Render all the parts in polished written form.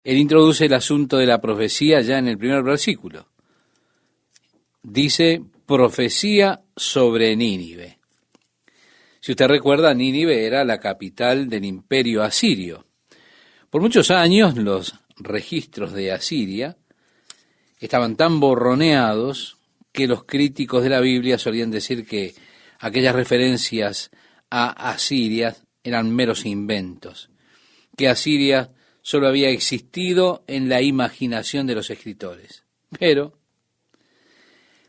Él introduce el asunto de la profecía ya en el primer versículo. Dice, profecía sobre Nínive. Si usted recuerda, Nínive era la capital del imperio asirio. Por muchos años los registros de Asiria estaban tan borroneados que los críticos de la Biblia solían decir que aquellas referencias a Asiria eran meros inventos, que Asiria solo había existido en la imaginación de los escritores. Pero,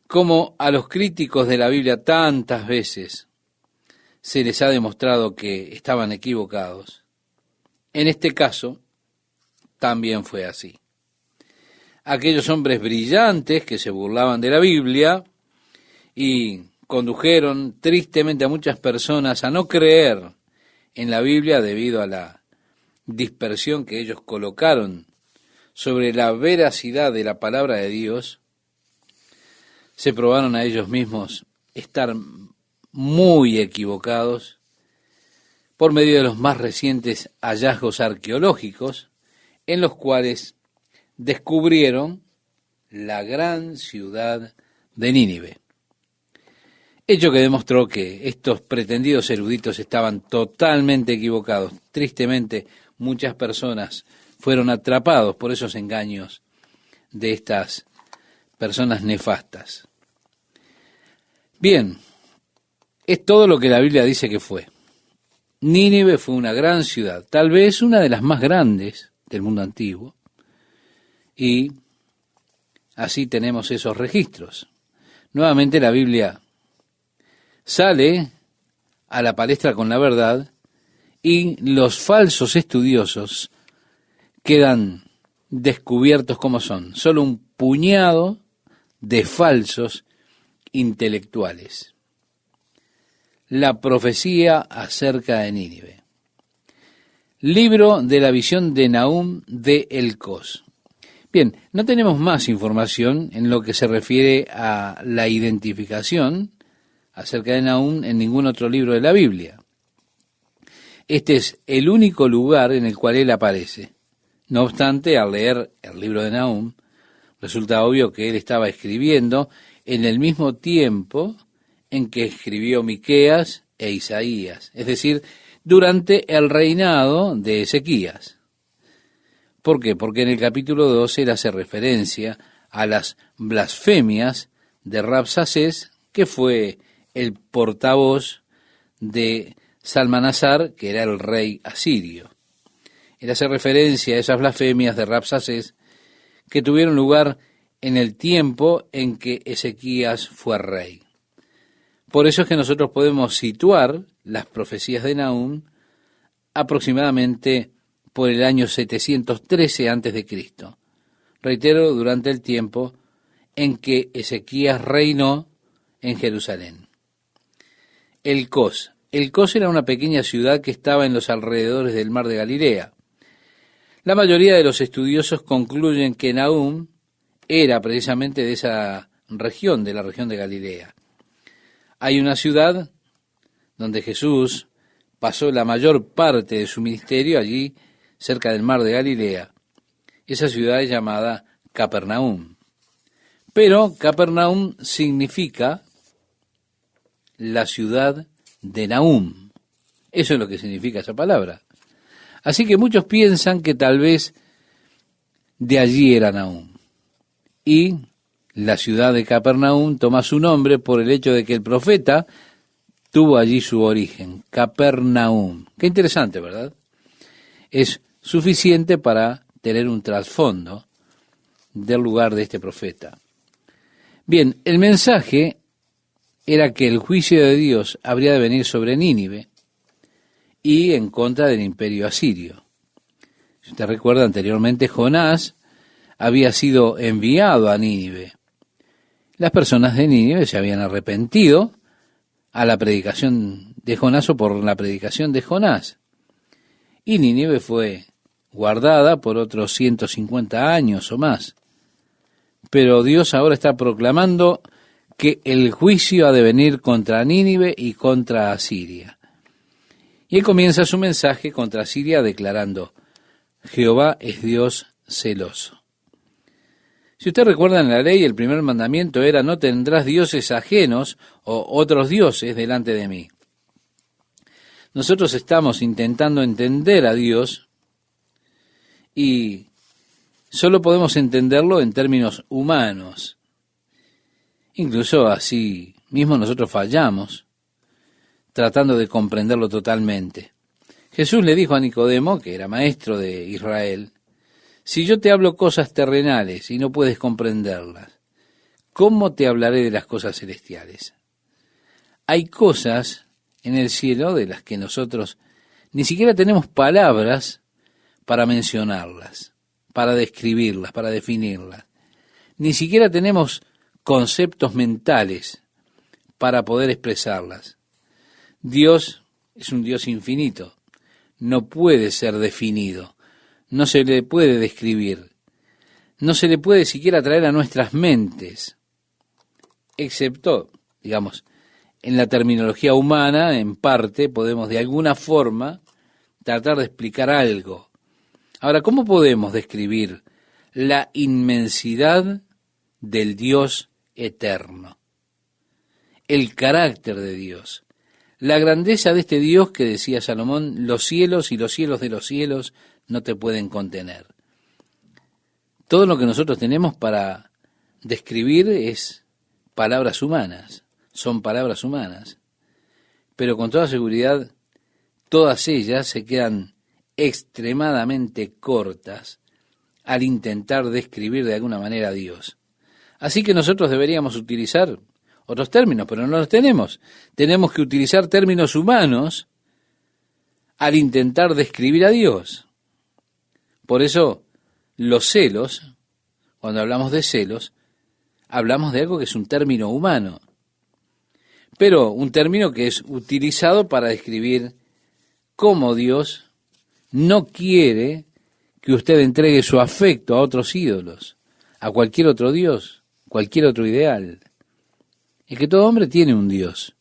como a los críticos de la Biblia tantas veces se les ha demostrado que estaban equivocados, en este caso también fue así. Aquellos hombres brillantes que se burlaban de la Biblia y condujeron tristemente a muchas personas a no creer en la Biblia debido a la dispersión que ellos colocaron sobre la veracidad de la palabra de Dios, se probaron a ellos mismos estar muy equivocados por medio de los más recientes hallazgos arqueológicos en los cuales descubrieron la gran ciudad de Nínive. Hecho que demostró que estos pretendidos eruditos estaban totalmente equivocados. Tristemente, muchas personas fueron atrapados por esos engaños de estas personas nefastas. Bien, es todo lo que la Biblia dice que fue. Nínive fue una gran ciudad, tal vez una de las más grandes del mundo antiguo, y así tenemos esos registros. Nuevamente la Biblia sale a la palestra con la verdad y los falsos estudiosos quedan descubiertos como son, solo un puñado de falsos intelectuales. La profecía acerca de Nínive. Libro de la visión de Nahum de Elcós. Bien, no tenemos más información en lo que se refiere a la identificación acerca de Nahum en ningún otro libro de la Biblia. Este es el único lugar en el cual él aparece. No obstante, al leer el libro de Nahum, resulta obvio que él estaba escribiendo en el mismo tiempo en que escribió Miqueas e Isaías, es decir, durante el reinado de Ezequías. ¿Por qué? Porque en el capítulo 12 él hace referencia a las blasfemias de Rabsacés, que fue el portavoz de Salmanasar, que era el rey asirio. Él hace referencia a esas blasfemias de Rabsacés que tuvieron lugar en el tiempo en que Ezequías fue rey. Por eso es que nosotros podemos situar las profecías de Nahum aproximadamente por el año 713 a.C. Reitero, durante el tiempo en que Ezequías reinó en Jerusalén. Elcós. Elcós era una pequeña ciudad que estaba en los alrededores del mar de Galilea. La mayoría de los estudiosos concluyen que Nahum era precisamente de esa región, de la región de Galilea. Hay una ciudad donde Jesús pasó la mayor parte de su ministerio allí, cerca del mar de Galilea. Esa ciudad es llamada Capernaum. Pero Capernaum significa la ciudad de Nahum. Eso es lo que significa esa palabra. Así que muchos piensan que tal vez de allí era Nahum. Y la ciudad de Capernaum toma su nombre por el hecho de que el profeta tuvo allí su origen, Capernaum. Qué interesante, ¿verdad? Es suficiente para tener un trasfondo del lugar de este profeta. Bien, el mensaje era que el juicio de Dios habría de venir sobre Nínive y en contra del imperio asirio. Si usted recuerda, anteriormente Jonás había sido enviado a Nínive. Las personas de Nínive se habían arrepentido a la predicación de Jonás o por la predicación de Jonás. Y Nínive fue guardada por otros 150 años o más. Pero Dios ahora está proclamando que el juicio ha de venir contra Nínive y contra Asiria. Y él comienza su mensaje contra Asiria declarando: Jehová es Dios celoso. Si usted recuerda en la ley, el primer mandamiento era: no tendrás dioses ajenos o otros dioses delante de mí. Nosotros estamos intentando entender a Dios y solo podemos entenderlo en términos humanos. Incluso así mismo nosotros fallamos tratando de comprenderlo totalmente. Jesús le dijo a Nicodemo, que era maestro de Israel: si yo te hablo cosas terrenales y no puedes comprenderlas, ¿cómo te hablaré de las cosas celestiales? Hay cosas en el cielo de las que nosotros ni siquiera tenemos palabras para mencionarlas, para describirlas, para definirlas. Ni siquiera tenemos conceptos mentales para poder expresarlas. Dios es un Dios infinito, no puede ser definido, no se le puede describir, no se le puede siquiera traer a nuestras mentes, excepto, digamos, en la terminología humana, en parte, podemos de alguna forma tratar de explicar algo. Ahora, ¿cómo podemos describir la inmensidad del Dios eterno? El carácter de Dios, la grandeza de este Dios que decía Salomón: los cielos y los cielos de los cielos no te pueden contener. Todo lo que nosotros tenemos para describir es palabras humanas, son palabras humanas, pero con toda seguridad todas ellas se quedan extremadamente cortas al intentar describir de alguna manera a Dios. Así que nosotros deberíamos utilizar otros términos, pero no los tenemos. Tenemos que utilizar términos humanos al intentar describir a Dios. Por eso, los celos, cuando hablamos de celos, hablamos de algo que es un término humano, pero un término que es utilizado para describir cómo Dios no quiere que usted entregue su afecto a otros ídolos, a cualquier otro Dios, cualquier otro ideal. Es que todo hombre tiene un Dios,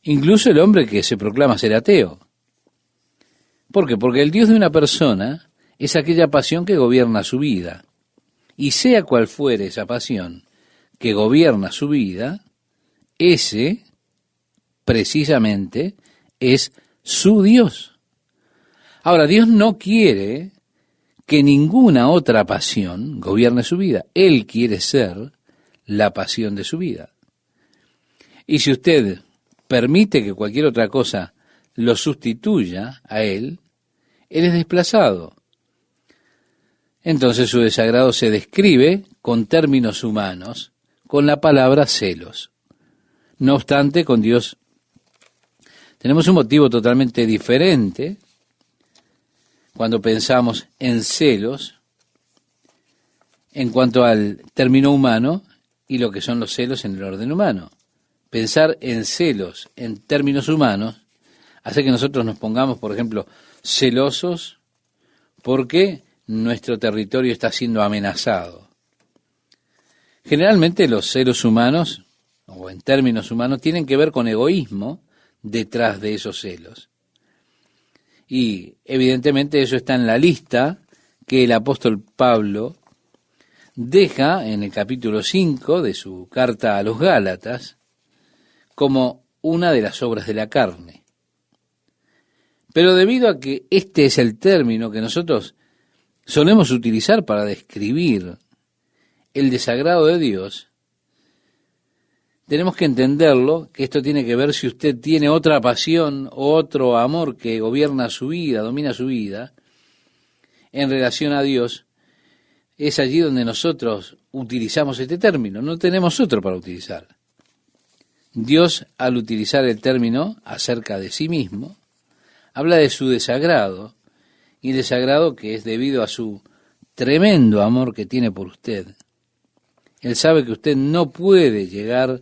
incluso el hombre que se proclama ser ateo. ¿Por qué? Porque el Dios de una persona es aquella pasión que gobierna su vida. Y sea cual fuere esa pasión que gobierna su vida, ese, precisamente, es su Dios. Ahora, Dios no quiere que ninguna otra pasión gobierne su vida. Él quiere ser la pasión de su vida. Y si usted permite que cualquier otra cosa lo sustituya a Él es desplazado. Entonces su desagrado se describe con términos humanos, con la palabra celos. No obstante, con Dios tenemos un motivo totalmente diferente cuando pensamos en celos en cuanto al término humano y lo que son los celos en el orden humano. Pensar en celos en términos humanos hace que nosotros nos pongamos, por ejemplo, celosos porque nuestro territorio está siendo amenazado. Generalmente los celos humanos, o en términos humanos, tienen que ver con egoísmo detrás de esos celos. Y evidentemente eso está en la lista que el apóstol Pablo deja en el capítulo 5 de su carta a los Gálatas como una de las obras de la carne. Pero debido a que este es el término que nosotros solemos utilizar para describir el desagrado de Dios, tenemos que entenderlo, que esto tiene que ver si usted tiene otra pasión o otro amor que gobierna su vida, domina su vida, en relación a Dios. Es allí donde nosotros utilizamos este término, no tenemos otro para utilizar. Dios, al utilizar el término acerca de sí mismo, habla de su desagrado, y desagrado que es debido a su tremendo amor que tiene por usted. Él sabe que usted no puede llegar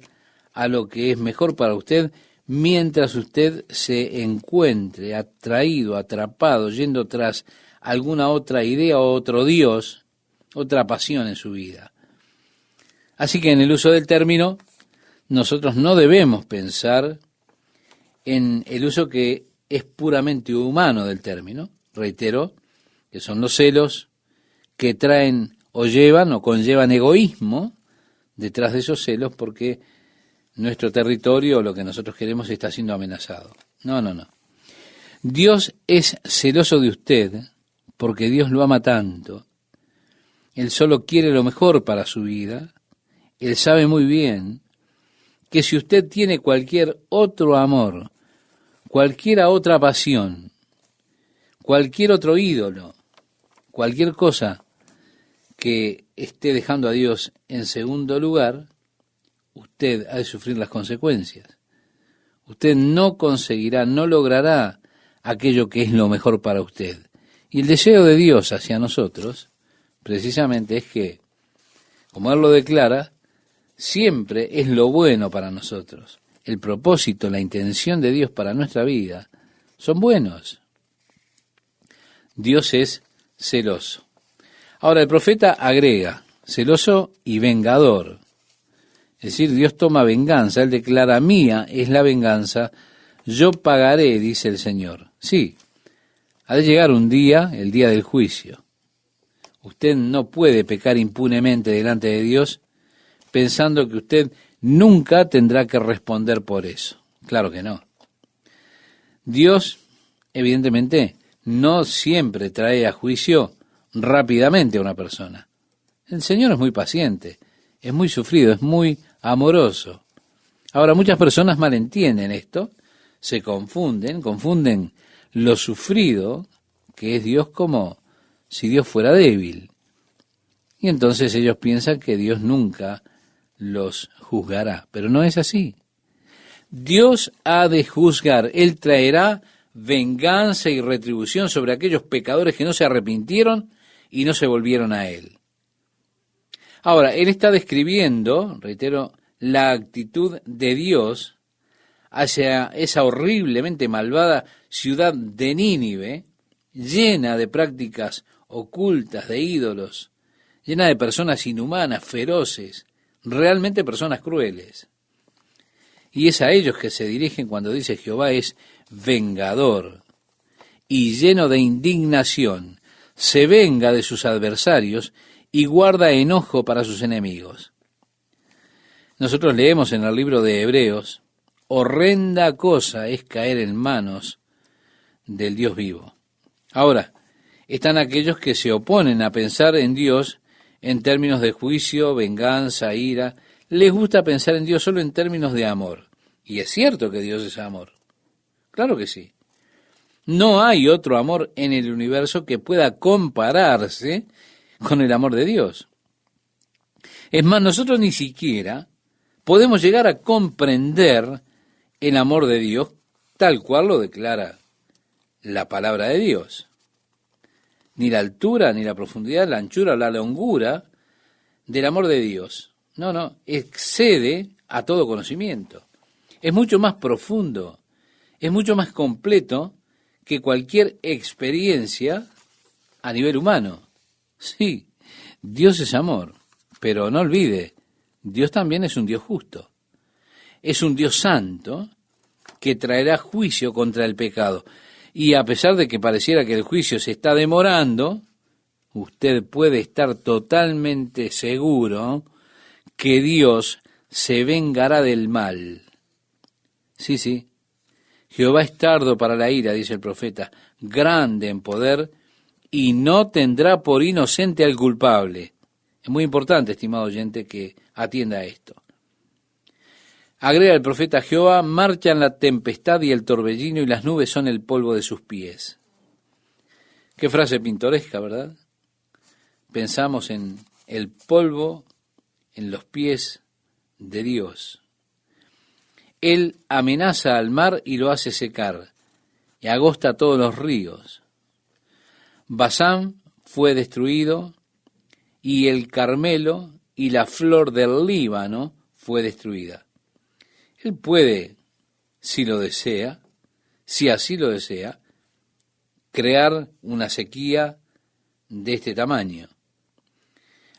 a lo que es mejor para usted mientras usted se encuentre atraído, atrapado, yendo tras alguna otra idea o otro Dios, otra pasión en su vida. Así que en el uso del término, nosotros no debemos pensar en el uso que es puramente humano del término. Reitero que son los celos que traen o llevan o conllevan egoísmo detrás de esos celos porque nuestro territorio o lo que nosotros queremos está siendo amenazado. No, no, no. Dios es celoso de usted porque Dios lo ama tanto. Él solo quiere lo mejor para su vida. Él sabe muy bien que si usted tiene cualquier otro amor, cualquier otra pasión, cualquier otro ídolo, cualquier cosa que esté dejando a Dios en segundo lugar, usted ha de sufrir las consecuencias. Usted no conseguirá, no logrará aquello que es lo mejor para usted. Y el deseo de Dios hacia nosotros, precisamente, es que, como Él lo declara, siempre es lo bueno para nosotros. El propósito, la intención de Dios para nuestra vida son buenos. Dios es celoso. Ahora el profeta agrega, celoso y vengador. Es decir, Dios toma venganza, Él declara, mía es la venganza, yo pagaré, dice el Señor. Sí, ha de llegar un día, el día del juicio. Usted no puede pecar impunemente delante de Dios pensando que usted nunca tendrá que responder por eso. Claro que no. Dios, evidentemente, no siempre trae a juicio rápidamente a una persona. El Señor es muy paciente, es muy sufrido, es muy amoroso. Ahora, muchas personas malentienden esto, se confunden lo sufrido, que es Dios, como si Dios fuera débil. Y entonces ellos piensan que Dios nunca los juzgará, pero no es así. Dios ha de juzgar, Él traerá venganza y retribución sobre aquellos pecadores que no se arrepintieron y no se volvieron a Él. Ahora, Él está describiendo, reitero, la actitud de Dios hacia esa horriblemente malvada ciudad de Nínive, llena de prácticas ocultas, de ídolos, llena de personas inhumanas, feroces, realmente personas crueles. Y es a ellos que se dirigen cuando dice Jehová es vengador y lleno de indignación, se venga de sus adversarios y guarda enojo para sus enemigos. Nosotros leemos en el libro de Hebreos, horrenda cosa es caer en manos del Dios vivo. Ahora, están aquellos que se oponen a pensar en Dios en términos de juicio, venganza, ira. Les gusta pensar en Dios solo en términos de amor. Y es cierto que Dios es amor. Claro que sí. No hay otro amor en el universo que pueda compararse con el amor de Dios. Es más, nosotros ni siquiera podemos llegar a comprender el amor de Dios tal cual lo declara la palabra de Dios. Ni la altura, ni la profundidad, la anchura o la longura del amor de Dios. No, excede a todo conocimiento. Es mucho más profundo, es mucho más completo que cualquier experiencia a nivel humano. Sí, Dios es amor, pero no olvide, Dios también es un Dios justo. Es un Dios santo que traerá juicio contra el pecado. Y a pesar de que pareciera que el juicio se está demorando, usted puede estar totalmente seguro que Dios se vengará del mal. Sí, Jehová es tardo para la ira, dice el profeta, grande en poder, y no tendrá por inocente al culpable. Es muy importante, estimado oyente, que atienda a esto. Agrega el profeta Jehová, marchan la tempestad y el torbellino y las nubes son el polvo de sus pies. Qué frase pintoresca, ¿verdad? Pensamos en el polvo en los pies de Dios. Él amenaza al mar y lo hace secar, y agosta todos los ríos. Basán fue destruido, y el Carmelo y la flor del Líbano fue destruida. Él puede, si lo desea, si así lo desea, crear una sequía de este tamaño.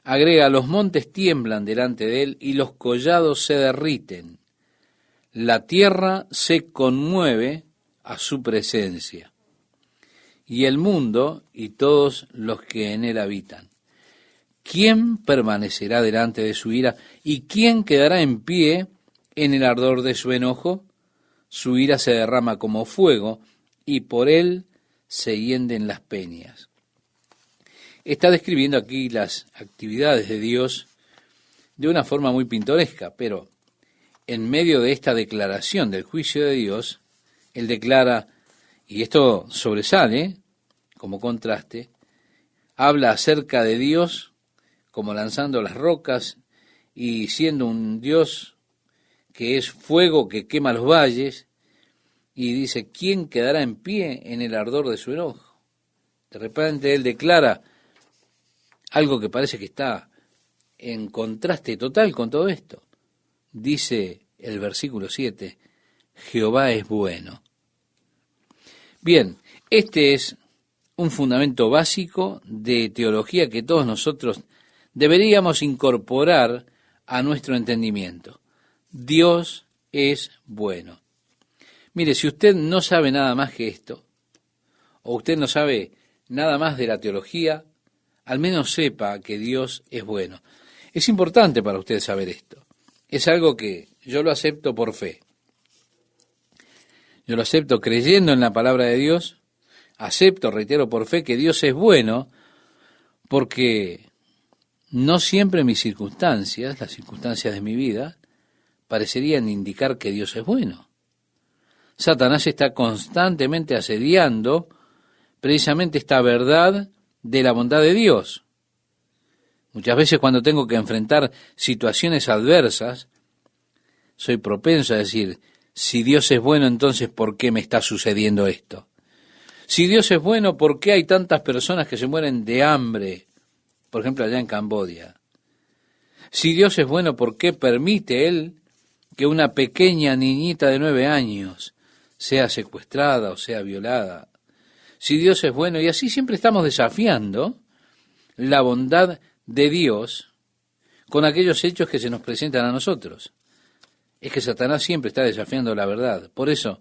Agrega, los montes tiemblan delante de él y los collados se derriten. La tierra se conmueve a su presencia, y el mundo y todos los que en él habitan. ¿quién permanecerá delante de su ira? ¿Y quién quedará en pie en el ardor de su enojo? Su ira se derrama como fuego, y por él se hienden las peñas. Está describiendo aquí las actividades de Dios de una forma muy pintoresca, pero en medio de esta declaración del juicio de Dios, él declara, y esto sobresale como contraste, habla acerca de Dios como lanzando las rocas y siendo un Dios que es fuego que quema los valles, y dice, ¿quién quedará en pie en el ardor de su enojo? De repente él declara algo que parece que está en contraste total con todo esto. Dice el versículo 7, Jehová es bueno. Bien, este es un fundamento básico de teología que todos nosotros deberíamos incorporar a nuestro entendimiento. Dios es bueno. Mire, si usted no sabe nada más que esto, o usted no sabe nada más de la teología, al menos sepa que Dios es bueno. Es importante para usted saber esto. Es algo que yo lo acepto por fe. Yo lo acepto creyendo en la palabra de Dios. Acepto, reitero, por fe que Dios es bueno, porque no siempre mis circunstancias, las circunstancias de mi vida, parecerían indicar que Dios es bueno. Satanás está constantemente asediando precisamente esta verdad de la bondad de Dios. Muchas veces cuando tengo que enfrentar situaciones adversas, soy propenso a decir, si Dios es bueno, entonces ¿por qué me está sucediendo esto? Si Dios es bueno, ¿por qué hay tantas personas que se mueren de hambre? Por ejemplo, allá en Camboya. Si Dios es bueno, ¿por qué permite Él que una pequeña niñita de 9 años sea secuestrada o sea violada? Si Dios es bueno, y así siempre estamos desafiando la bondad de Dios con aquellos hechos que se nos presentan a nosotros. Es que Satanás siempre está desafiando la verdad. Por eso,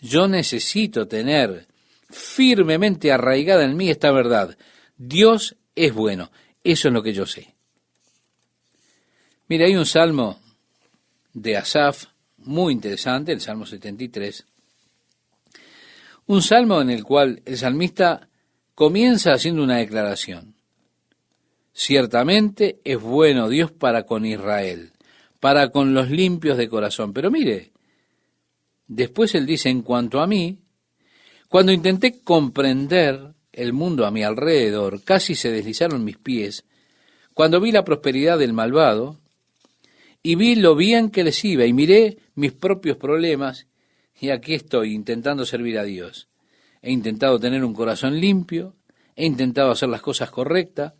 yo necesito tener firmemente arraigada en mí esta verdad. Dios es bueno. Eso es lo que yo sé. Mira, hay un salmo de Asaf muy interesante, el Salmo 73. Un salmo en el cual el salmista comienza haciendo una declaración. Ciertamente es bueno Dios para con Israel, para con los limpios de corazón. Pero mire, después él dice, en cuanto a mí, cuando intenté comprender el mundo a mi alrededor, casi se deslizaron mis pies. Cuando vi la prosperidad del malvado, y vi lo bien que les iba, y miré mis propios problemas, y aquí estoy intentando servir a Dios. He intentado tener un corazón limpio, he intentado hacer las cosas correctas,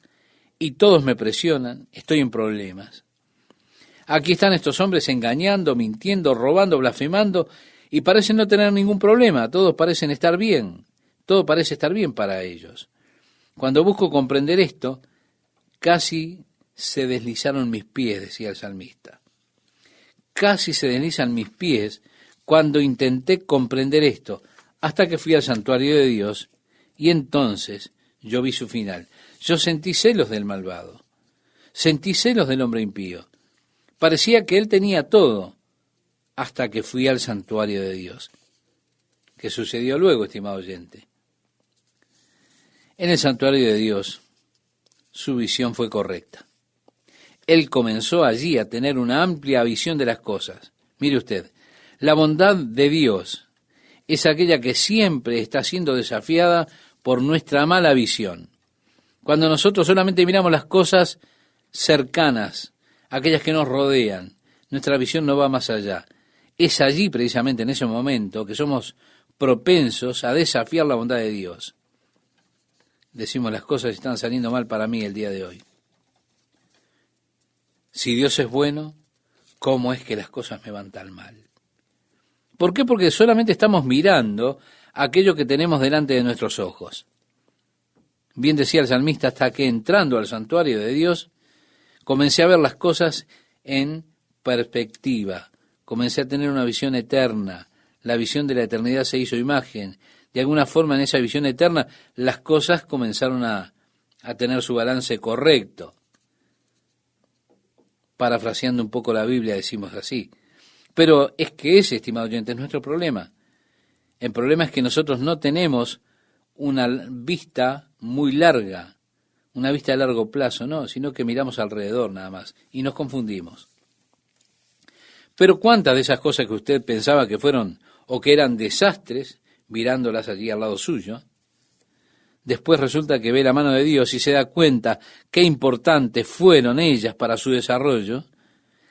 y todos me presionan, estoy en problemas. Aquí están estos hombres engañando, mintiendo, robando, blasfemando, y parecen no tener ningún problema, todos parecen estar bien, todo parece estar bien para ellos. Cuando busco comprender esto, casi se deslizaron mis pies, decía el salmista. Casi se deslizan mis pies cuando intenté comprender esto, hasta que fui al santuario de Dios, y entonces yo vi su final. Yo sentí celos del malvado, sentí celos del hombre impío. Parecía que él tenía todo, hasta que fui al santuario de Dios. ¿Qué sucedió luego, estimado oyente? En el santuario de Dios, su visión fue correcta. Él comenzó allí a tener una amplia visión de las cosas. Mire usted, la bondad de Dios es aquella que siempre está siendo desafiada por nuestra mala visión. Cuando nosotros solamente miramos las cosas cercanas, aquellas que nos rodean, nuestra visión no va más allá. Es allí precisamente en ese momento que somos propensos a desafiar la bondad de Dios. Decimos, las cosas están saliendo mal para mí el día de hoy. Si Dios es bueno, ¿cómo es que las cosas me van tan mal? ¿Por qué? Porque solamente estamos mirando aquello que tenemos delante de nuestros ojos. Bien decía el salmista, hasta que entrando al santuario de Dios, comencé a ver las cosas en perspectiva. Comencé a tener una visión eterna. La visión de la eternidad se hizo imagen. De alguna forma, en esa visión eterna, las cosas comenzaron a tener su balance correcto. parafraseando un poco la Biblia, decimos así. Pero es que ese, estimado oyente, es nuestro problema. El problema es que nosotros no tenemos una vista muy larga, una vista de largo plazo, no, sino que miramos alrededor nada más y nos confundimos. Pero cuántas de esas cosas que usted pensaba que fueron o que eran desastres, mirándolas allí al lado suyo, después resulta que ve la mano de Dios y se da cuenta qué importantes fueron ellas para su desarrollo,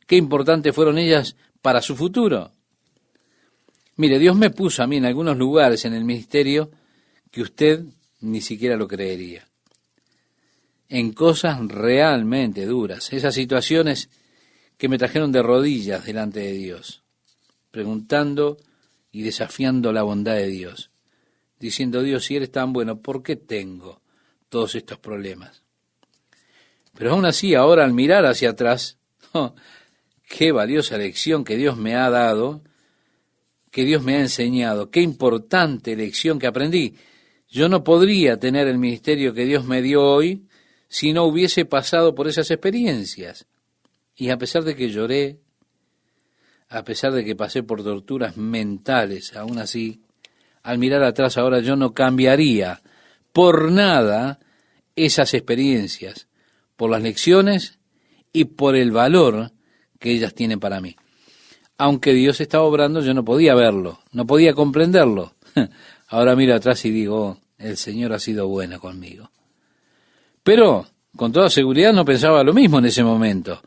qué importantes fueron ellas para su futuro. Mire, Dios me puso a mí en algunos lugares en el ministerio que usted ni siquiera lo creería. En cosas realmente duras, esas situaciones que me trajeron de rodillas delante de Dios, preguntando y desafiando la bondad de Dios, diciendo: Dios, si eres tan bueno, ¿por qué tengo todos estos problemas? Pero aún así, ahora al mirar hacia atrás, oh, qué valiosa lección que Dios me ha dado, que Dios me ha enseñado, qué importante lección que aprendí. Yo no podría tener el ministerio que Dios me dio hoy si no hubiese pasado por esas experiencias. Y a pesar de que lloré, a pesar de que pasé por torturas mentales, aún así, al mirar atrás ahora yo no cambiaría por nada esas experiencias, por las lecciones y por el valor que ellas tienen para mí. Aunque Dios estaba obrando, yo no podía verlo, no podía comprenderlo. Ahora miro atrás y digo: oh, el Señor ha sido bueno conmigo. Pero, con toda seguridad, no pensaba lo mismo en ese momento.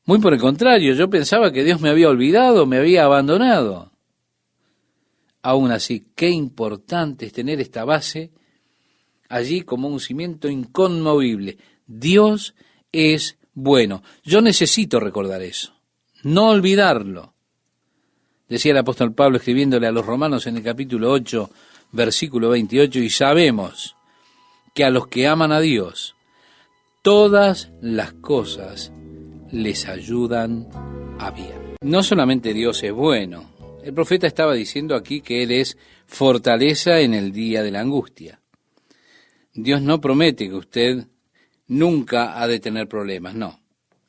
Muy por el contrario, yo pensaba que Dios me había olvidado, me había abandonado. Aún así, qué importante es tener esta base allí como un cimiento inconmovible. Dios es bueno. Yo necesito recordar eso, no olvidarlo. Decía el apóstol Pablo escribiéndole a los romanos en el capítulo 8, versículo 28, y sabemos que a los que aman a Dios, todas las cosas les ayudan a bien. No solamente Dios es bueno, el profeta estaba diciendo aquí que Él es fortaleza en el día de la angustia. Dios no promete que usted nunca ha de tener problemas, no,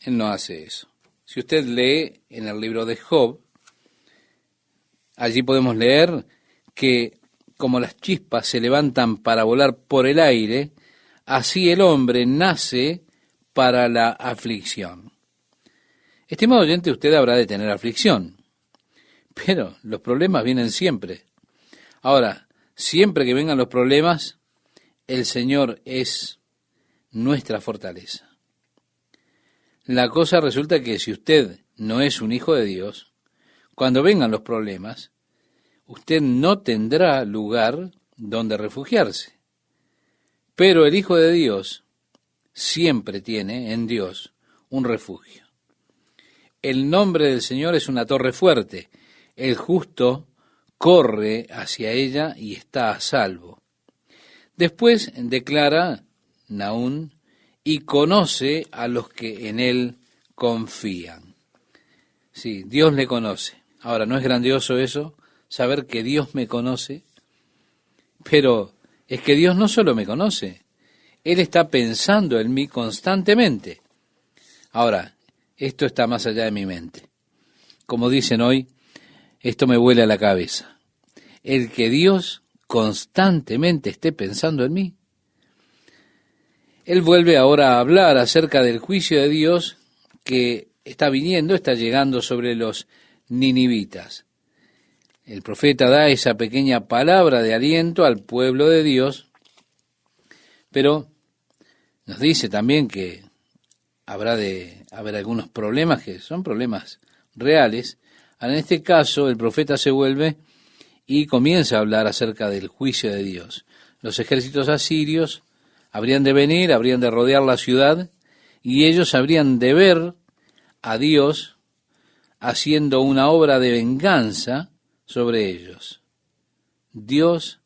Él no hace eso. Si usted lee en el libro de Job, allí podemos leer que como las chispas se levantan para volar por el aire, así el hombre nace para la aflicción. Estimado oyente, usted habrá de tener aflicción, pero los problemas vienen siempre. Ahora, siempre que vengan los problemas, el Señor es nuestra fortaleza. La cosa resulta que si usted no es un hijo de Dios, cuando vengan los problemas, usted no tendrá lugar donde refugiarse. Pero el Hijo de Dios siempre tiene en Dios un refugio. El nombre del Señor es una torre fuerte. El justo corre hacia ella y está a salvo. Después declara Nahum: y conoce a los que en él confían. Sí, Dios le conoce. Ahora, ¿no es grandioso eso? Saber que Dios me conoce. Pero es que Dios no solo me conoce, Él está pensando en mí constantemente. Ahora, esto está más allá de mi mente. Como dicen hoy, esto me vuela la cabeza. El que Dios constantemente esté pensando en mí. Él vuelve ahora a hablar acerca del juicio de Dios que está viniendo, está llegando sobre los ninivitas. El profeta da esa pequeña palabra de aliento al pueblo de Dios, pero nos dice también que habrá de haber algunos problemas que son problemas reales. En este caso, el profeta se vuelve y comienza a hablar acerca del juicio de Dios. Los ejércitos asirios habrían de venir, habrían de rodear la ciudad, y ellos habrían de ver a Dios haciendo una obra de venganza sobre ellos. Dios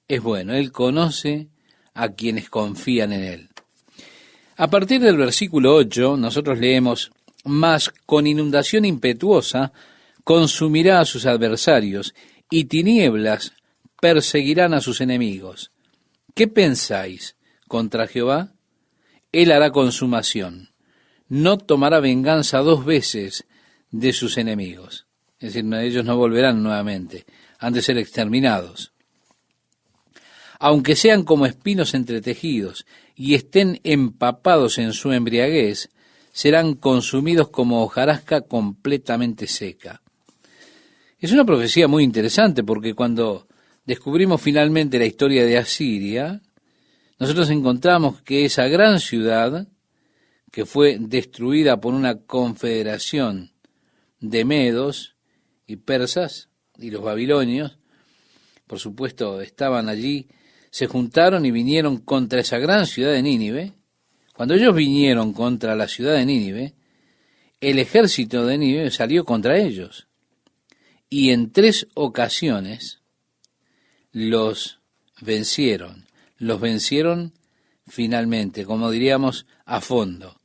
es bueno, Él conoce a quienes confían en Él. A partir del versículo 8, nosotros leemos: mas con inundación impetuosa consumirá a sus adversarios, y tinieblas perseguirán a sus enemigos. ¿Qué pensáis contra Jehová? Él hará consumación. no tomará venganza 2 veces de sus enemigos. Es decir, ellos no volverán nuevamente, han de ser exterminados. Aunque sean como espinos entretejidos y estén empapados en su embriaguez, serán consumidos como hojarasca completamente seca. Es una profecía muy interesante porque cuando descubrimos finalmente la historia de Asiria, nosotros encontramos que esa gran ciudad, que fue destruida por una confederación de medos y persas, y los babilonios, por supuesto, estaban allí, se juntaron y vinieron contra esa gran ciudad de Nínive. Cuando ellos vinieron contra la ciudad de Nínive, el ejército de Nínive salió contra ellos. Y en 3 ocasiones los vencieron finalmente, como diríamos, a fondo.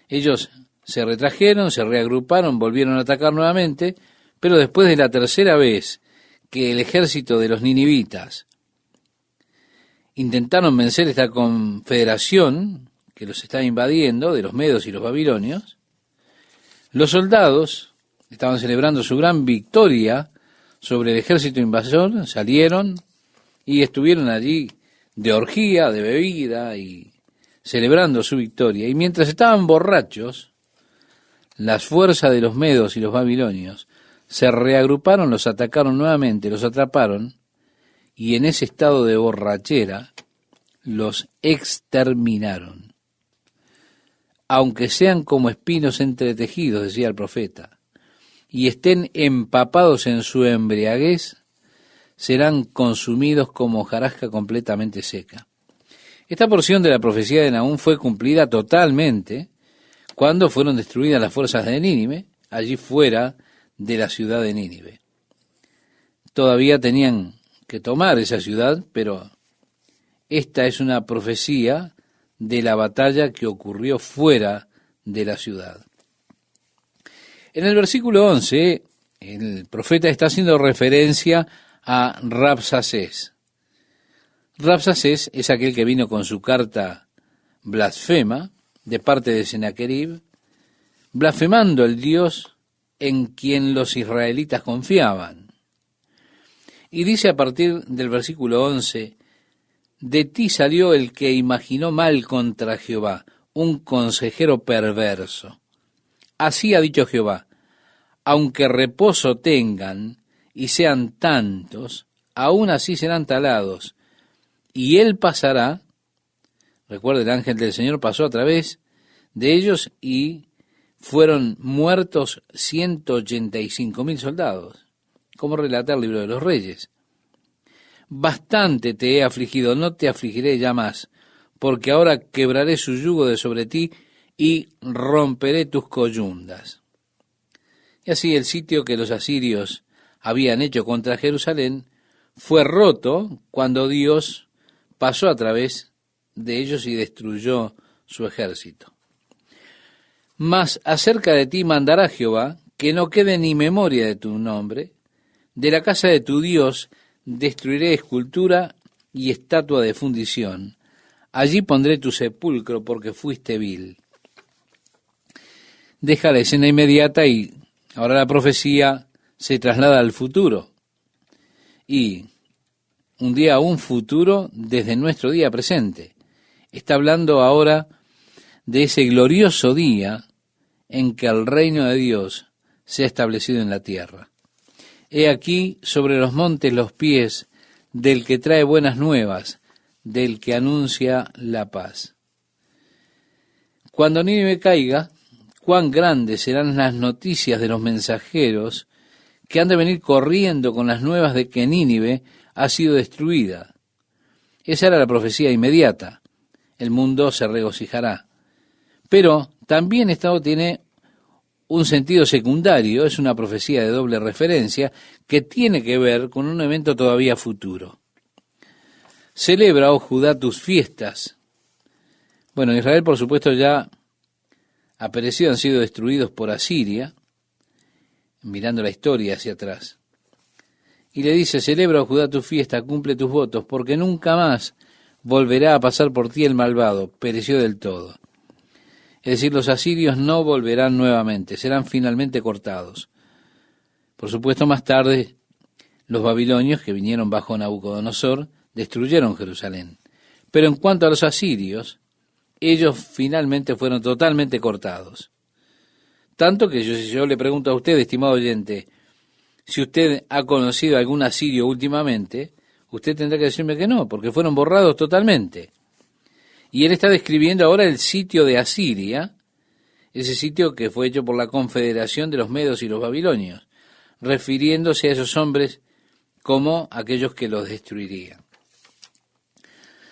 Ellos se retrajeron, se reagruparon, volvieron a atacar nuevamente, pero después de la 3ª vez que el ejército de los ninivitas intentaron vencer esta confederación que los estaba invadiendo, de los medos y los babilonios, los soldados estaban celebrando su gran victoria sobre el ejército invasor, salieron y estuvieron allí de orgía, de bebida y celebrando su victoria. Y mientras estaban borrachos, las fuerzas de los medos y los babilonios se reagruparon, los atacaron nuevamente, los atraparon y en ese estado de borrachera los exterminaron. Aunque sean como espinos entretejidos, decía el profeta, y estén empapados en su embriaguez, serán consumidos como hojarasca completamente seca. Esta porción de la profecía de Nahum fue cumplida totalmente cuando fueron destruidas las fuerzas de Nínive, allí fuera de la ciudad de Nínive. Todavía tenían que tomar esa ciudad, pero esta es una profecía de la batalla que ocurrió fuera de la ciudad. En el versículo 11, el profeta está haciendo referencia a Rabsacés. Rabsacés es aquel que vino con su carta blasfema de parte de Sennacherib, blasfemando el Dios en quien los israelitas confiaban. Y dice a partir del versículo 11, de ti salió el que imaginó mal contra Jehová, un consejero perverso. Así ha dicho Jehová, aunque reposo tengan y sean tantos, aún así serán talados, y él pasará. Recuerde, el ángel del Señor pasó a través de ellos y fueron muertos 185.000 soldados, como relata el libro de los Reyes. Bastante te he afligido, no te afligiré ya más, porque ahora quebraré su yugo de sobre ti y romperé tus coyundas. Y así el sitio que los asirios habían hecho contra Jerusalén fue roto cuando Dios pasó a través de ellos y destruyó su ejército. Mas acerca de ti mandará Jehová, que no quede ni memoria de tu nombre, de la casa de tu Dios destruiré escultura y estatua de fundición, allí pondré tu sepulcro porque fuiste vil. Deja la escena inmediata y ahora la profecía se traslada al futuro. Y un día a un futuro desde nuestro día presente. Está hablando ahora de ese glorioso día en que el reino de Dios se ha establecido en la tierra. He aquí sobre los montes los pies del que trae buenas nuevas, del que anuncia la paz. Cuando Nínive caiga, cuán grandes serán las noticias de los mensajeros que han de venir corriendo con las nuevas de que Nínive ha sido destruida. Esa era la profecía inmediata. El mundo se regocijará. Pero también esto tiene un sentido secundario, es una profecía de doble referencia que tiene que ver con un evento todavía futuro. Celebra, oh Judá, tus fiestas. Bueno, Israel, por supuesto, ya ha perecido, han sido destruidos por Asiria, mirando la historia hacia atrás. Y le dice, celebra, oh Judá, tu fiesta, cumple tus votos, porque nunca más volverá a pasar por ti el malvado, pereció del todo. Es decir, los asirios no volverán nuevamente, serán finalmente cortados. Por supuesto, más tarde, los babilonios, que vinieron bajo Nabucodonosor, destruyeron Jerusalén. Pero en cuanto a los asirios, ellos finalmente fueron totalmente cortados. Tanto que si yo le pregunto a usted, estimado oyente, si usted ha conocido algún asirio últimamente, usted tendrá que decirme que no, porque fueron borrados totalmente. Y él está describiendo ahora el sitio de Asiria, ese sitio que fue hecho por la confederación de los medos y los babilonios, refiriéndose a esos hombres como aquellos que los destruirían.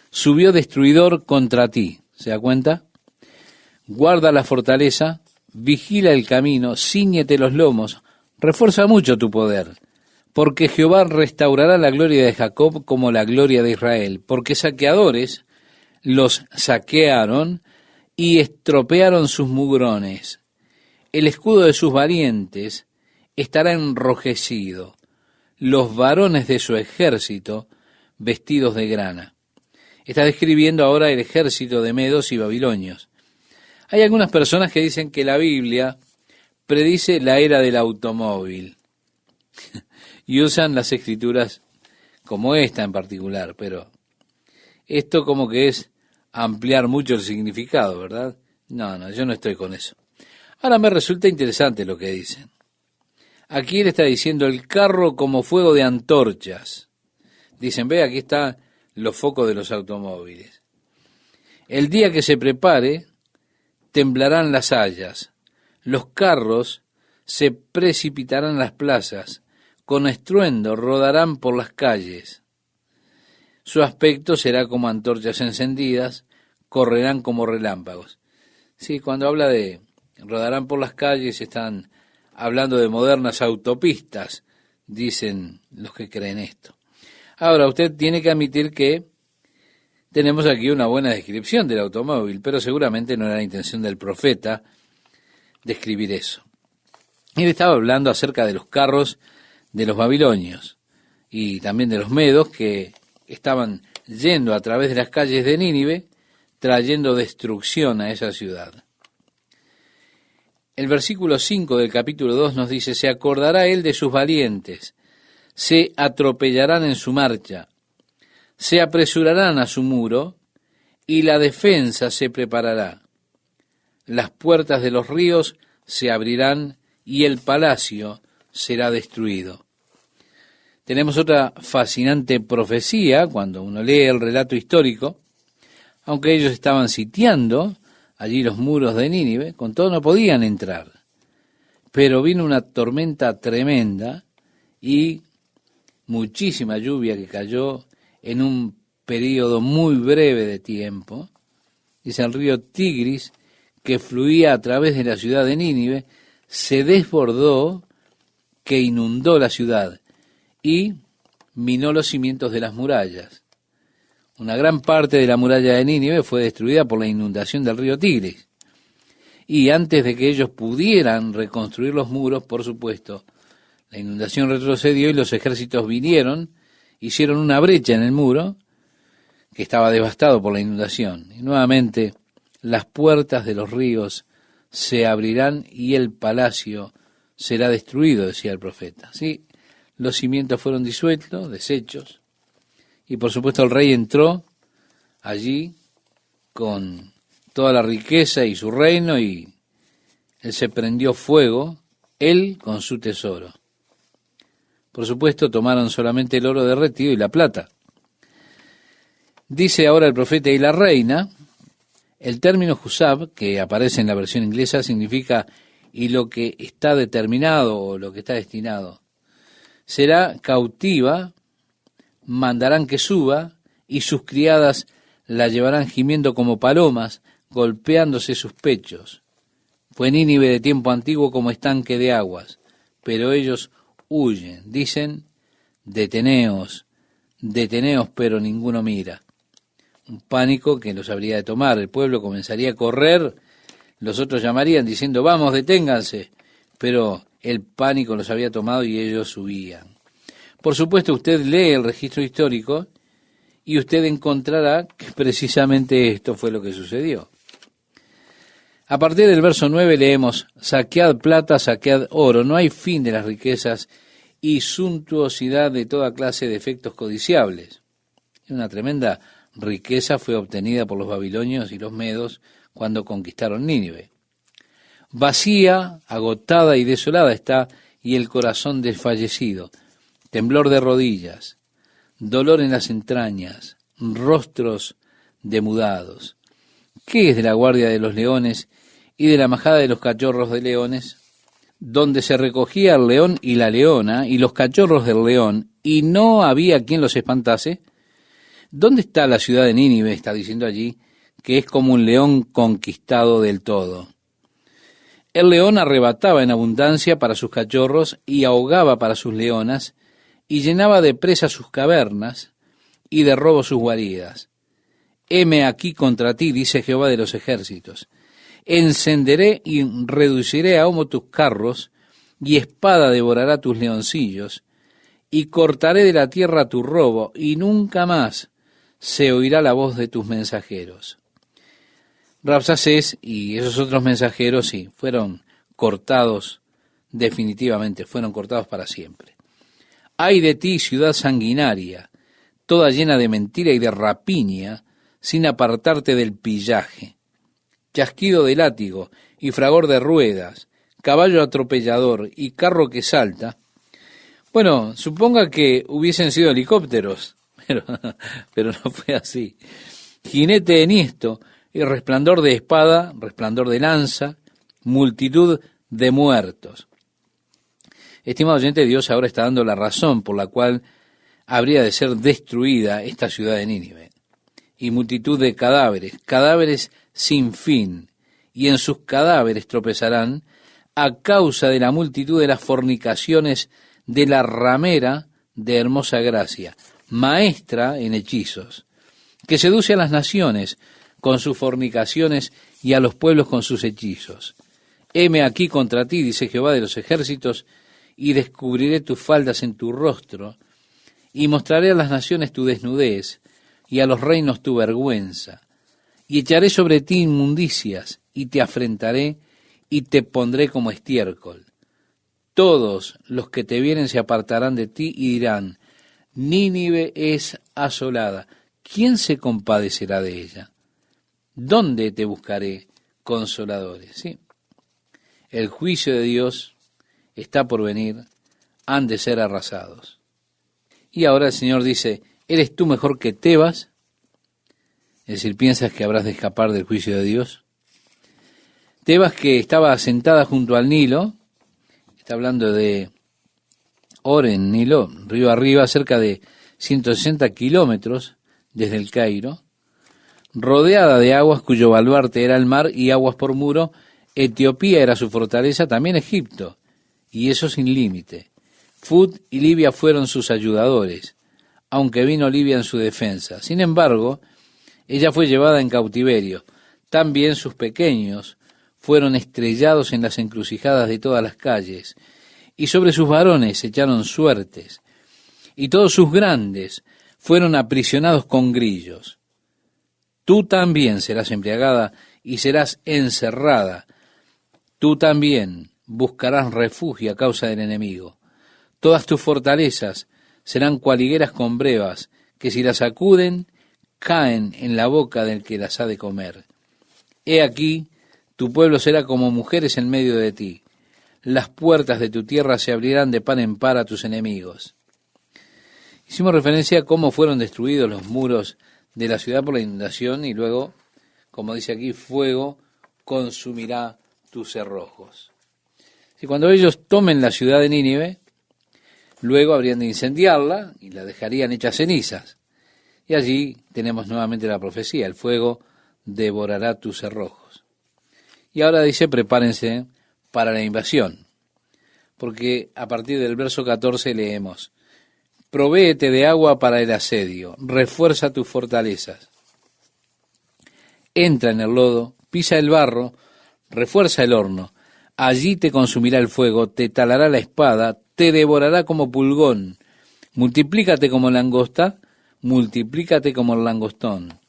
Subió destruidor contra ti, ¿se da cuenta? Guarda la fortaleza, vigila el camino, cíñete los lomos, refuerza mucho tu poder, porque Jehová restaurará la gloria de Jacob como la gloria de Israel, porque saqueadores los saquearon y estropearon sus mugrones. El escudo de sus valientes estará enrojecido, los varones de su ejército vestidos de grana. Está describiendo ahora el ejército de medos y babilonios. Hay algunas personas que dicen que la Biblia predice la era del automóvil y usan las escrituras como esta en particular, pero esto como que es ampliar mucho el significado, ¿verdad? No, yo no estoy con eso. Ahora me resulta interesante lo que dicen. Aquí él está diciendo el carro como fuego de antorchas. Dicen, ve, aquí están los focos de los automóviles. El día que se prepare, temblarán las hayas. Los carros se precipitarán en las plazas, con estruendo rodarán por las calles. Su aspecto será como antorchas encendidas, correrán como relámpagos. Sí, cuando habla de rodarán por las calles, están hablando de modernas autopistas, dicen los que creen esto. Ahora, usted tiene que admitir que tenemos aquí una buena descripción del automóvil, pero seguramente no era la intención del profeta describir eso. Él estaba hablando acerca de los carros de los babilonios y también de los medos que estaban yendo a través de las calles de Nínive, trayendo destrucción a esa ciudad. El versículo 5 del capítulo 2 nos dice, se acordará él de sus valientes, se atropellarán en su marcha, se apresurarán a su muro, y la defensa se preparará. Las puertas de los ríos se abrirán, y el palacio será destruido. Tenemos otra fascinante profecía cuando uno lee el relato histórico. Aunque ellos estaban sitiando allí los muros de Nínive, con todo no podían entrar. Pero vino una tormenta tremenda y muchísima lluvia que cayó en un periodo muy breve de tiempo. Dice el río Tigris, que fluía a través de la ciudad de Nínive, se desbordó, que inundó la ciudad y minó los cimientos de las murallas. Una gran parte de la muralla de Nínive fue destruida por la inundación del río Tigris. Y antes de que ellos pudieran reconstruir los muros, por supuesto, la inundación retrocedió y los ejércitos vinieron, hicieron una brecha en el muro, que estaba devastado por la inundación. Y nuevamente las puertas de los ríos se abrirán y el palacio será destruido, decía el profeta. Sí, los cimientos fueron disueltos, deshechos, y por supuesto el rey entró allí con toda la riqueza y su reino, y él se prendió fuego, él con su tesoro. Por supuesto tomaron solamente el oro derretido y la plata. Dice ahora el profeta, y la reina, el término Husab, que aparece en la versión inglesa, significa y lo que está determinado o lo que está destinado. Será cautiva, mandarán que suba, y sus criadas la llevarán gimiendo como palomas, golpeándose sus pechos. Fue Nínive de tiempo antiguo como estanque de aguas, pero ellos huyen. Dicen, deteneos, deteneos, pero ninguno mira. Un pánico que los habría de tomar. El pueblo comenzaría a correr, los otros llamarían diciendo, vamos, deténganse, pero el pánico los había tomado y ellos huían. Por supuesto, usted lee el registro histórico y usted encontrará que precisamente esto fue lo que sucedió. A partir del verso 9 leemos, saquead plata, saquead oro, no hay fin de las riquezas y suntuosidad de toda clase de efectos codiciables. Una tremenda riqueza fue obtenida por los babilonios y los medos cuando conquistaron Nínive. Vacía, agotada y desolada está, y el corazón desfallecido, temblor de rodillas, dolor en las entrañas, rostros demudados. ¿Qué es de la guardia de los leones y de la majada de los cachorros de leones? Donde se recogía el león y la leona y los cachorros del león, y no había quien los espantase. ¿Dónde está la ciudad de Nínive? Está diciendo allí que es como un león conquistado del todo. El león arrebataba en abundancia para sus cachorros y ahogaba para sus leonas, y llenaba de presa sus cavernas y de robo sus guaridas. Heme aquí contra ti, dice Jehová de los ejércitos. Encenderé y reduciré a humo tus carros, y espada devorará tus leoncillos, y cortaré de la tierra tu robo, y nunca más se oirá la voz de tus mensajeros. Rabsacés y esos otros mensajeros, sí, fueron cortados definitivamente, fueron cortados para siempre. Ay de ti, ciudad sanguinaria, toda llena de mentira y de rapiña, sin apartarte del pillaje. Chasquido de látigo y fragor de ruedas, caballo atropellador y carro que salta. Bueno, suponga que hubiesen sido helicópteros, pero no fue así. Jinete enhiesto y resplandor de espada, resplandor de lanza, multitud de muertos. Estimado oyente, Dios ahora está dando la razón por la cual habría de ser destruida esta ciudad de Nínive. Y multitud de cadáveres, cadáveres sin fin, y en sus cadáveres tropezarán a causa de la multitud de las fornicaciones de la ramera de hermosa gracia, maestra en hechizos, que seduce a las naciones con sus fornicaciones y a los pueblos con sus hechizos. Heme aquí contra ti, dice Jehová de los ejércitos, y descubriré tus faldas en tu rostro, y mostraré a las naciones tu desnudez, y a los reinos tu vergüenza, y echaré sobre ti inmundicias, y te afrentaré, y te pondré como estiércol. Todos los que te vieren se apartarán de ti y dirán, Nínive es asolada, ¿quién se compadecerá de ella? ¿Dónde te buscaré consoladores? ¿Sí? El juicio de Dios está por venir, han de ser arrasados. Y ahora el Señor dice, ¿eres tú mejor que Tebas? Es decir, ¿piensas que habrás de escapar del juicio de Dios? Tebas, que estaba asentada junto al Nilo, está hablando de Oren, Nilo, río arriba, cerca de 160 kilómetros desde el Cairo, rodeada de aguas cuyo baluarte era el mar y aguas por muro. Etiopía era su fortaleza, también Egipto, y eso sin límite. Fut y Libia fueron sus ayudadores, aunque vino Libia en su defensa. Sin embargo, ella fue llevada en cautiverio. También sus pequeños fueron estrellados en las encrucijadas de todas las calles, y sobre sus varones echaron suertes, y todos sus grandes fueron aprisionados con grillos. Tú también serás embriagada y serás encerrada. Tú también buscarás refugio a causa del enemigo. Todas tus fortalezas serán cual higueras con brevas, que si las sacuden, caen en la boca del que las ha de comer. He aquí, tu pueblo será como mujeres en medio de ti. Las puertas de tu tierra se abrirán de par en par a tus enemigos. Hicimos referencia a cómo fueron destruidos los muros de la ciudad por la inundación y luego, como dice aquí, fuego consumirá tus cerrojos. Y cuando ellos tomen la ciudad de Nínive, luego habrían de incendiarla y la dejarían hecha cenizas. Y allí tenemos nuevamente la profecía, el fuego devorará tus cerrojos. Y ahora dice, prepárense para la invasión, porque a partir del verso 14 leemos, provéete de agua para el asedio, refuerza tus fortalezas. Entra en el lodo, pisa el barro, refuerza el horno, allí te consumirá el fuego, te talará la espada, te devorará como pulgón, multiplícate como langosta, multiplícate como el langostón.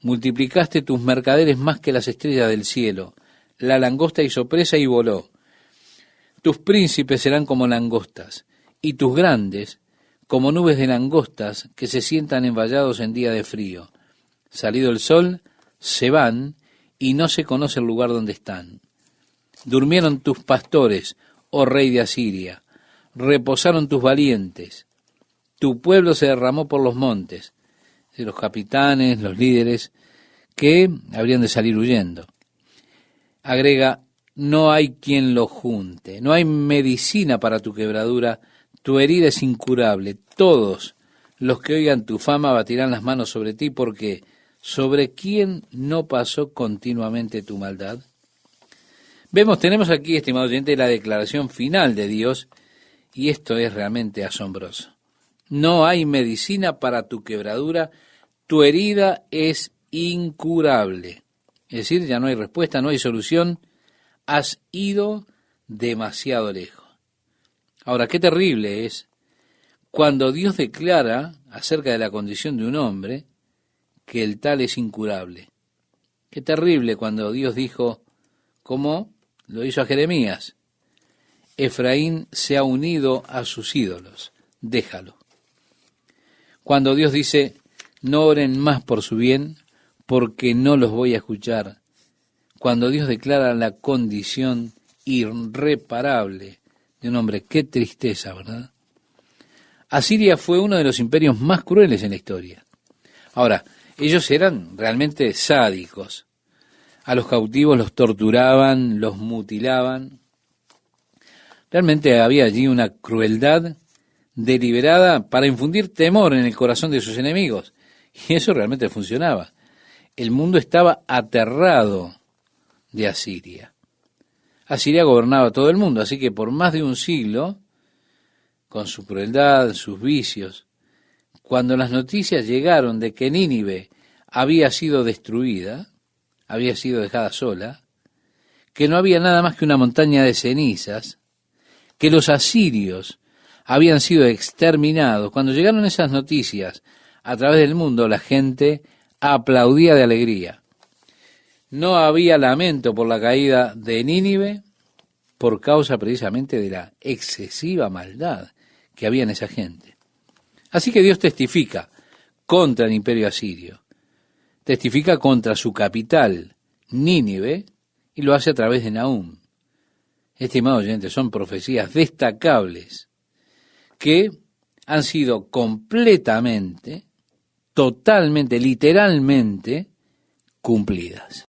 Multiplicaste tus mercaderes más que las estrellas del cielo, la langosta hizo presa y voló. Tus príncipes serán como langostas, y tus grandes como nubes de langostas que se sientan envallados en día de frío. Salido el sol, se van, y no se conoce el lugar donde están. Durmieron tus pastores, oh rey de Asiria, reposaron tus valientes. Tu pueblo se derramó por los montes, de los capitanes, los líderes, que habrían de salir huyendo. Agrega, no hay quien lo junte, no hay medicina para tu quebradura, tu herida es incurable. Todos los que oigan tu fama batirán las manos sobre ti, porque ¿sobre quién no pasó continuamente tu maldad? Tenemos aquí, estimado oyente, la declaración final de Dios, y esto es realmente asombroso. No hay medicina para tu quebradura, tu herida es incurable. Es decir, ya no hay respuesta, no hay solución, has ido demasiado lejos. Ahora, qué terrible es cuando Dios declara acerca de la condición de un hombre que el tal es incurable. Qué terrible cuando Dios dijo, como lo hizo a Jeremías, Efraín se ha unido a sus ídolos, déjalo. Cuando Dios dice, no oren más por su bien, porque no los voy a escuchar. Cuando Dios declara la condición irreparable de un hombre, qué tristeza, ¿verdad? Asiria fue uno de los imperios más crueles en la historia. Ahora, ellos eran realmente sádicos. A los cautivos los torturaban, los mutilaban. Realmente había allí una crueldad deliberada para infundir temor en el corazón de sus enemigos. Y eso realmente funcionaba. El mundo estaba aterrado de Asiria. Asiria gobernaba todo el mundo, así que por más de un siglo, con su crueldad, sus vicios, cuando las noticias llegaron de que Nínive había sido destruida, había sido dejada sola, que no había nada más que una montaña de cenizas, que los asirios habían sido exterminados, cuando llegaron esas noticias a través del mundo, la gente aplaudía de alegría. No había lamento por la caída de Nínive por causa precisamente de la excesiva maldad que había en esa gente. Así que Dios testifica contra el imperio asirio, testifica contra su capital, Nínive, y lo hace a través de Nahum. Estimados oyentes, son profecías destacables que han sido completamente, totalmente, literalmente cumplidas.